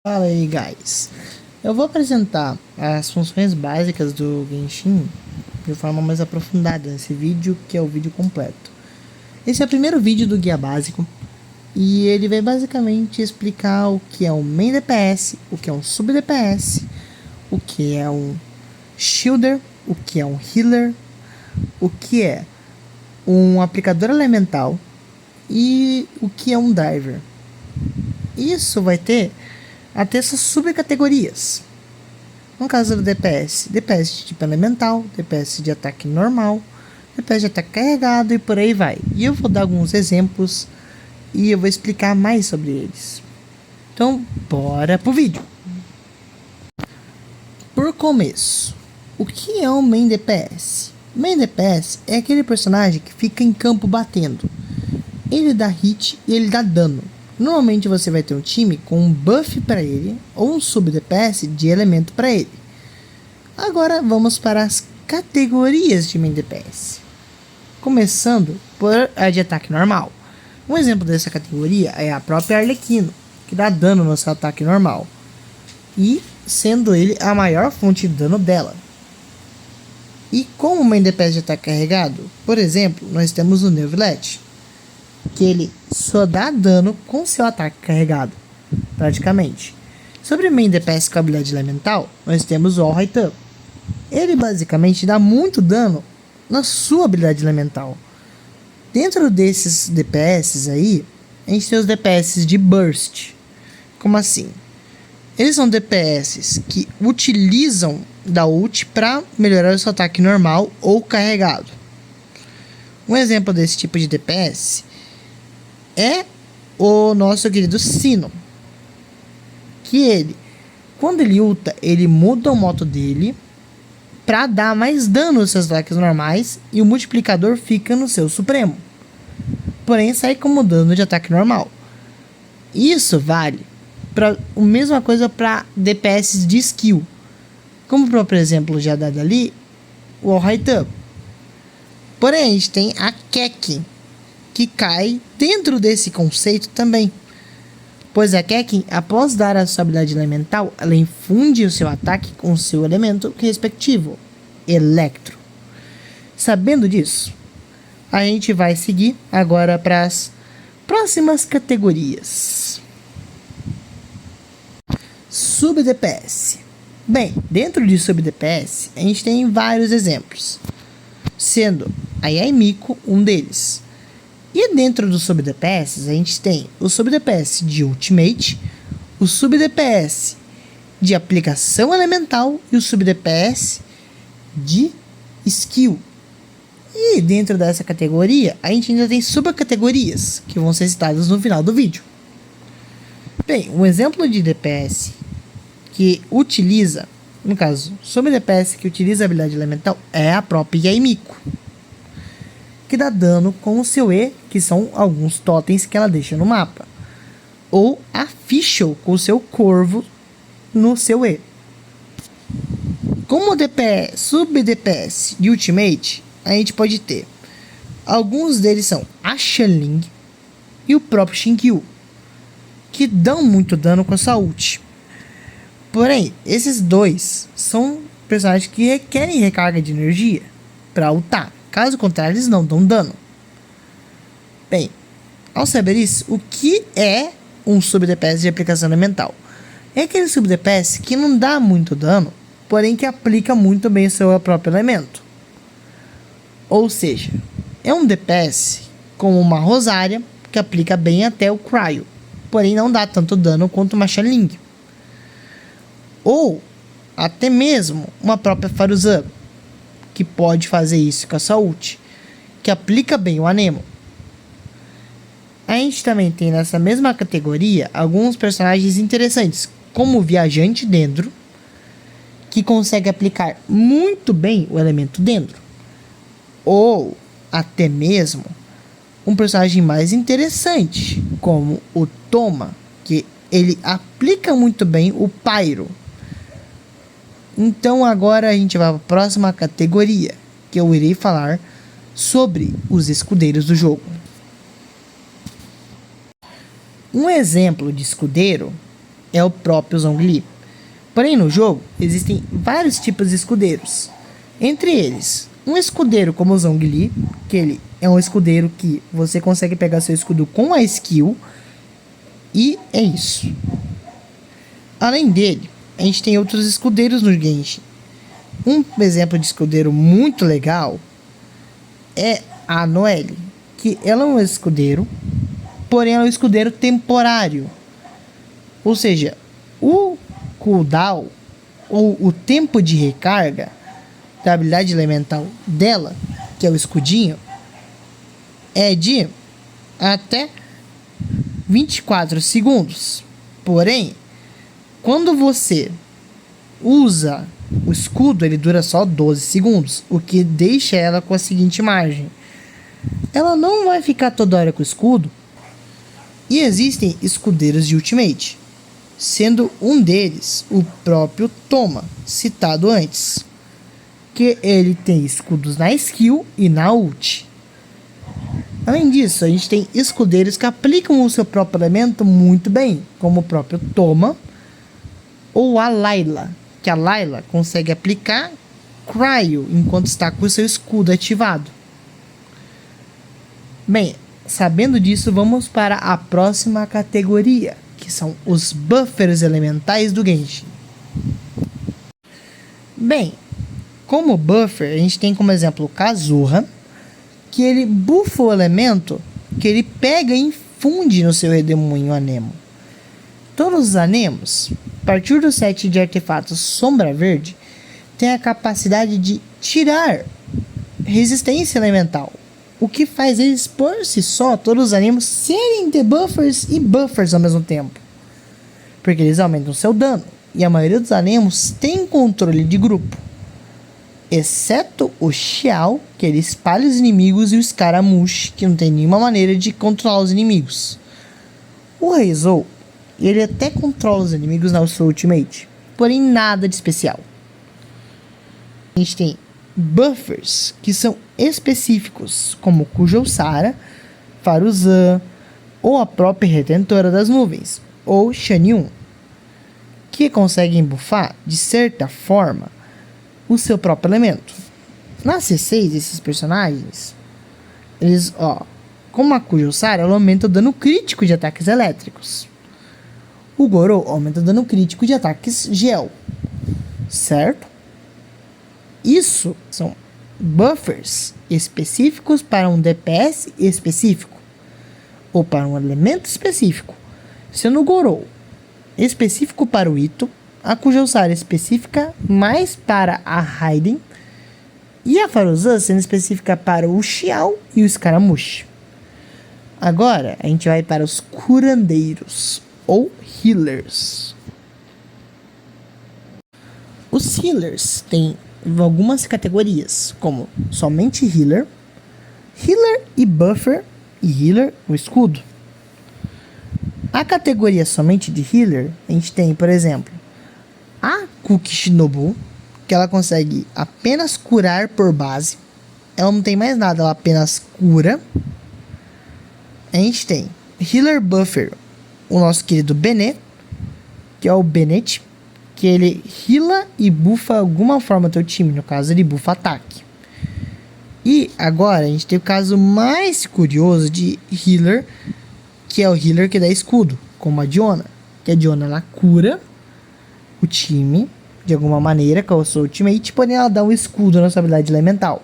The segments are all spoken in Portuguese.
Fala aí, guys. Eu vou apresentar as funções básicas do Genshin de forma mais aprofundada nesse vídeo, que é o vídeo completo. Esse é o primeiro vídeo do guia básico e ele vai basicamente explicar o que é um main DPS, o que é um sub DPS, o que é um shielder, o que é um healer, o que é um aplicador elemental e o que é um diver. Isso vai ter até essas subcategorias. No caso do DPS, DPS de tipo elemental, DPS de ataque normal, DPS de ataque carregado e por aí vai. E eu vou dar alguns exemplos e eu vou explicar mais sobre eles. Então, bora pro vídeo. Por começo, o que é um main DPS? Main DPS é aquele personagem que fica em campo batendo. Ele dá hit e ele dá dano. Normalmente você vai ter um time com um buff para ele ou um sub DPS de elemento para ele. Agora vamos para as categorias de main DPS. Começando por a de ataque normal. Um exemplo dessa categoria é a própria Arlequino, que dá dano no seu ataque normal. E sendo ele a maior fonte de dano dela. E como main DPS de ataque carregado, por exemplo, nós temos o Neuvillette, que ele só dá dano com seu ataque carregado, praticamente. Sobre main DPS com habilidade elemental, nós temos o All Right Up. Ele basicamente dá muito dano na sua habilidade elemental. Dentro desses DPS aí, a gente tem os DPS de Burst. Como assim? Eles são DPS que utilizam da ult para melhorar o seu ataque normal ou carregado. Um exemplo desse tipo de DPS é o nosso querido Sino, que ele, quando ele ulta, ele muda o moto dele para dar mais dano aos seus ataques normais e o multiplicador fica no seu supremo, porém sai como dano de ataque normal. Isso vale para a mesma coisa para DPS de skill, como o próprio exemplo já dado ali, o All Right Up. Porém a gente tem a Keqing, que cai dentro desse conceito também, pois a Keqing, após dar a sua habilidade elemental, ela infunde o seu ataque com o seu elemento respectivo, Electro. Sabendo disso, a gente vai seguir agora para as próximas categorias. Sub DPS. Bem, dentro de Sub DPS, a gente tem vários exemplos, sendo a Yaimiko um deles. E dentro do sub DPS, a gente tem o sub DPS de Ultimate, o sub DPS de aplicação elemental e o sub DPS de skill. E dentro dessa categoria, a gente ainda tem subcategorias que vão ser citadas no final do vídeo. Bem, um exemplo de DPS que utiliza, no caso, sub DPS que utiliza a habilidade elemental é a própria Yaimiko, que dá dano com o seu E, que são alguns totens que ela deixa no mapa. Ou a Fischl com o seu corvo no seu E. Como DPS, sub-DPS de Ultimate, a gente pode ter. Alguns deles são a Xiangling e o próprio Xingqiu, que dão muito dano com a sua ult. Porém, esses dois são personagens que requerem recarga de energia para ultar. Caso contrário, eles não dão dano. Bem, ao saber isso, o que é um sub-DPS de aplicação elemental? É aquele sub-DPS que não dá muito dano, porém que aplica muito bem o seu próprio elemento. Ou seja, é um DPS como uma Rosária, que aplica bem até o Cryo, porém não dá tanto dano quanto uma Xiangling. Ou até mesmo uma própria Pharuzan, que pode fazer isso com a sua ult, que aplica bem o Anemo. A gente também tem nessa mesma categoria alguns personagens interessantes, como o Viajante Dendro, que consegue aplicar muito bem o elemento Dendro. Ou até mesmo um personagem mais interessante, como o Thoma, que ele aplica muito bem o Pyro. Então agora a gente vai para a próxima categoria, que eu irei falar sobre os escudeiros do jogo. Um exemplo de escudeiro é o próprio Zhongli. Porém, no jogo, existem vários tipos de escudeiros. Entre eles, um escudeiro como o Zhongli, que ele é um escudeiro que você consegue pegar seu escudo com a skill, e é isso. Além dele, a gente tem outros escudeiros no Genshin. Um exemplo de escudeiro muito legal é a Noelle, que ela é um escudeiro, porém ela é um escudeiro temporário. Ou seja, o cooldown ou o tempo de recarga da habilidade elemental dela, que é o escudinho, é de até 24 segundos. Porém, quando você usa o escudo, ele dura só 12 segundos, o que deixa ela com a seguinte margem: ela não vai ficar toda hora com o escudo. E existem escudeiros de ultimate, sendo um deles o próprio Thoma, citado antes, que ele tem escudos na skill e na ult. Além disso, a gente tem escudeiros que aplicam o seu próprio elemento muito bem, como o próprio Thoma ou a Layla, que a Layla consegue aplicar Cryo enquanto está com o seu escudo ativado. Bem, sabendo disso, vamos para a próxima categoria, que são os buffers elementais do Genshin. Bem, como buffer, a gente tem como exemplo o Kazuha, que ele buffa o elemento que ele pega e infunde no seu redemoinho Anemo. Todos os Anemos, a partir do set de artefatos Sombra Verde, têm a capacidade de tirar resistência elemental, o que faz eles por si só, todos os Anemos, serem debuffers e buffers ao mesmo tempo, porque eles aumentam seu dano, e a maioria dos Anemos tem controle de grupo, exceto o Xiao, que ele espalha os inimigos, e o Scaramouche, que não tem nenhuma maneira de controlar os inimigos. O Heizou, ele até controla os inimigos na sua ultimate, porém nada de especial. A gente tem buffers que são específicos, como Kujou Sara, Faruzan, ou a própria Retentora das Nuvens, ou Shanyun, que conseguem buffar, de certa forma, o seu próprio elemento. Na C6, esses personagens, eles, como a Kujou Sara, ela aumenta o dano crítico de ataques elétricos. O Gorou aumenta o dano crítico de ataques gel, certo? Isso são buffers específicos para um DPS específico, ou para um elemento específico, sendo o Gorou específico para o Itto, a Kujou Sara específica mais para a Raiden, e a Faruzan sendo específica para o Xiao e o Scaramouche. Agora a gente vai para os curandeiros, ou healers. Os healers têm algumas categorias, como somente healer, healer e buffer, e healer o escudo. A categoria somente de healer, a gente tem, por exemplo, a Kuki Shinobu, que ela consegue apenas curar por base. Ela não tem mais nada, ela apenas cura. A gente tem healer buffer, o nosso querido Bennett, que é o Bennett, que ele heala e buffa alguma forma teu time, no caso ele buffa ataque. E agora a gente tem o caso mais curioso de healer, que é o healer que dá escudo, como a Diona, que a Diona ela cura o time de alguma maneira com a sua ultimate, porém ela dá um escudo na sua habilidade elemental,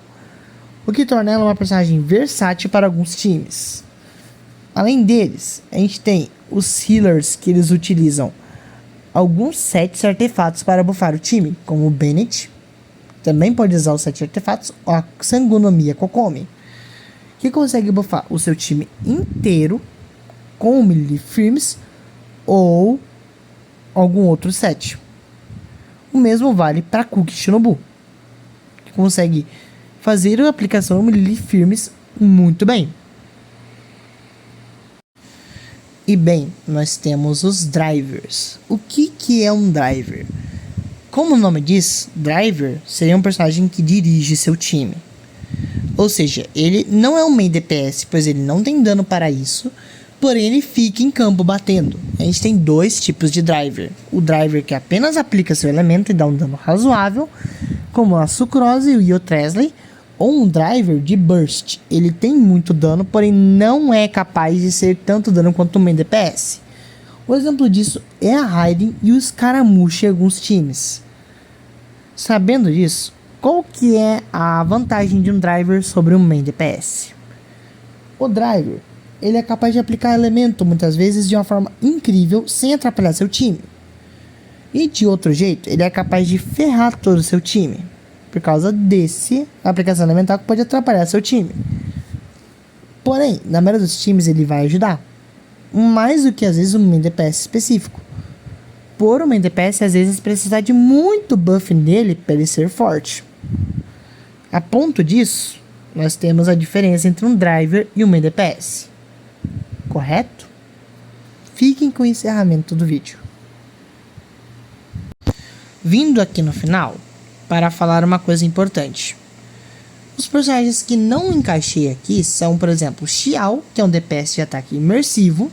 o que torna ela uma personagem versátil para alguns times. Além deles, a gente tem os healers que eles utilizam alguns sets artefatos para buffar o time, como o Bennett, também pode usar os 7 artefatos, ou a Sangonomiya Kokomi, que consegue buffar o seu time inteiro com o melee firmes ou algum outro set. O mesmo vale para Kuki Shinobu, que consegue fazer a aplicação de melee firmes muito bem. E bem, nós temos os drivers. O que é um driver? Como o nome diz, driver seria um personagem que dirige seu time. Ou seja, ele não é um main DPS, pois ele não tem dano para isso, porém ele fica em campo batendo. A gente tem dois tipos de driver. O driver que apenas aplica seu elemento e dá um dano razoável, como a Sucrose e o Io-Tresley, ou um driver de burst. Ele tem muito dano, porém não é capaz de ser tanto dano quanto o main DPS. O exemplo disso é a Raiden e o Scaramouche em alguns times. Sabendo disso, qual que é a vantagem de um driver sobre um main DPS? O driver, ele é capaz de aplicar elemento muitas vezes de uma forma incrível sem atrapalhar seu time. E de outro jeito, ele é capaz de ferrar todo o seu time, por causa desse aplicação elemental que pode atrapalhar seu time. Porém, na maioria dos times ele vai ajudar, mais do que às vezes um main DPS específico. Por um main DPS às vezes precisar de muito buff nele para ele ser forte. A ponto disso, nós temos a diferença entre um driver e um main DPS. Correto? Fiquem com o encerramento do vídeo. Vindo aqui no final, para falar uma coisa importante. Os personagens que não encaixei aqui são, por exemplo, Xiao, que é um DPS de ataque imersivo,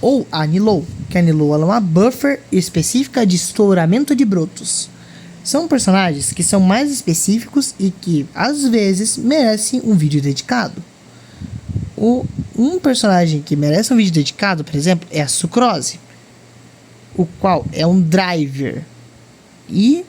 ou a Nilou, que a Nilou é uma buffer específica de estouramento de brotos. São personagens que são mais específicos e que, às vezes, merecem um vídeo dedicado. Um personagem que merece um vídeo dedicado, por exemplo, é a Sucrose, o qual é um driver. E